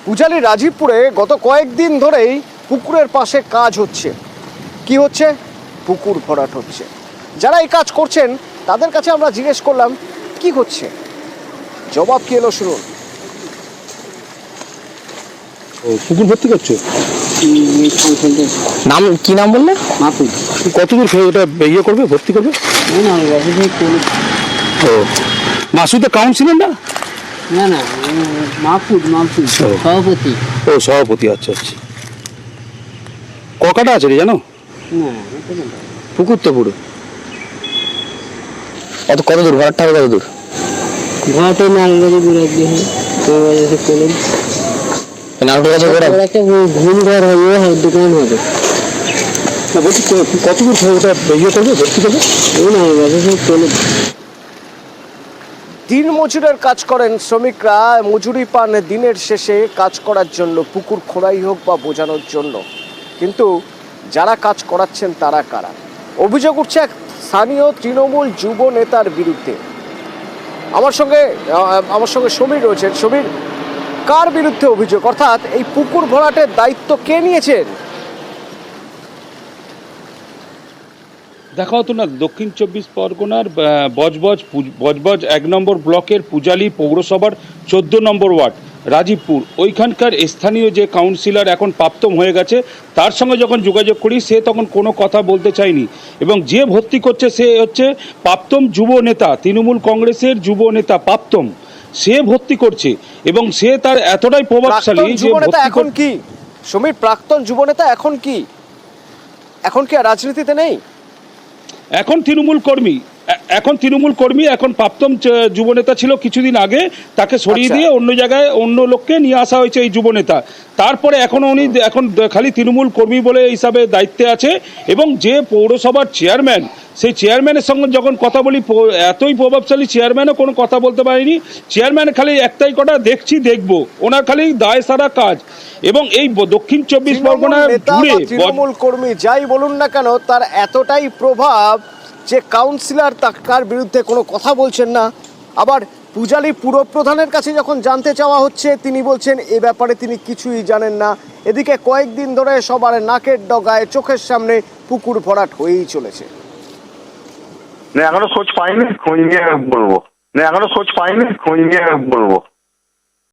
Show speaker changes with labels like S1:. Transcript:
S1: পূজালি রাজীবপুরে গত কয়েকদিন ধরেই পুকুরের পাশে কাজ হচ্ছে। কি হচ্ছে? পুকুর ভরাট হচ্ছে। যারা এই কাজ করছেন তাদের কাছে আমরা জিজ্ঞেস করলাম কি হচ্ছে, জবাব কি এলো শুনুন।
S2: পুকুর ভর্তি করছো?
S3: নাম কি নাম বললে?
S4: মাহফুজ।
S2: কতদূর এটা ইয়ে করবে, ভর্তি করবে?
S4: না
S2: ও মাসুদ কাউন্সিলর না?
S4: না না মাহফুজ মাহফুজ সভাপতি।
S2: ও সভাপতি, আচ্ছা আচ্ছা। ককাটা আছে রে জানো?
S4: না
S3: পুকুর তো পুরো কত দূর ঘরটা হবে? কত দূর?
S4: ঘরটা নালগাছি বুড়ার দিয়ে তো বাজারে কলেন
S3: নাটক কাছে ঘোরা
S4: একটা ঘুম ঘর হবে, দোকান হবে।
S2: না বলছি কতদূর ওটা ইয়ে করবে, ভর্তি করবে?
S4: ওই নালগাছি সব কলেন।
S1: দিন মজুরের কাজ করেন শ্রমিকরা, মজুরি পান দিনের শেষে কাজ করার জন্য, পুকুর খোঁড়াই হোক বা বোঝানোর জন্য। কিন্তু যারা কাজ করাচ্ছেন তারা কারা? অভিযোগ উঠছে এক স্থানীয় তৃণমূল যুব নেতার বিরুদ্ধে। আমার সঙ্গে সমীর রয়েছেন। সমীর, কার বিরুদ্ধে অভিযোগ, অর্থাৎ এই পুকুর ভরাটের দায়িত্ব কে নিয়েছেন?
S5: দেখা হতো না দক্ষিণ 24 পরগনার বজবজ 1 নম্বর ব্লকের পূজালি পৌরসভার 14 নম্বর ওয়ার্ড রাজীবপুর, ওইখানকার স্থানীয় যে কাউন্সিলর এখন প্রাপ্তম হয়ে গেছে, তার সঙ্গে যখন যোগাযোগ করি সে তখন কোনো কথা বলতে চায়নি। এবং যে ভর্তি করছে সে হচ্ছে প্রাপ্তম যুব নেতা, তৃণমূল কংগ্রেসের যুব নেতা প্রাপ্তম, সে ভর্তি করছে। এবং সে তার এতটাই প্রভাবশালী যে
S1: এখন কি সমীর, প্রাক্তন যুবনেতা এখন কি আর রাজনীতিতে নেই?
S5: এখন তৃণমূল কর্মী, এখন প্রাপ্তম যুবনেতা ছিল কিছুদিন আগে, তাকে সরিয়ে দিয়ে অন্য জায়গায় অন্য লোককে নিয়ে আসা হয়েছে এই যুবনেতা। তারপরে উনি এখন খালি তৃণমূল কর্মী বলে হিসাবে দায়িত্বে আছে। এবং যে পৌরসভার চেয়ারম্যান, সেই চেয়ারম্যানের সঙ্গে যখন কথা বলি, এতই প্রভাবশালী চেয়ারম্যানও কোনো কথা বলতে পারেনি। চেয়ারম্যান খালি একটাই কথা, দেখবো, ওনার খালি দায় সারা কাজ। এবং এই দক্ষিণ 24 পরগনা জুড়ে
S1: তৃণমূল কর্মী যাই বলুন না কেন, তার এতটাই প্রভাব যে কাউন্সিলর তার বিরুদ্ধে কোনো কথা বলছেন না। আবার পূজালি পুরপ্রধানের কাছে যখন জানতে চাওয়া হচ্ছে, তিনি বলছেন এ ব্যাপারে তিনি কিছুই জানেন না। এদিকে কয়েকদিন ধরে সবার নাকের ডগায় চোখের সামনে পুকুর ভরাট হয়েই চলেছে।
S6: না এখনো খোঁজ পাইনি, খোঁজ নিয়ে বলবো।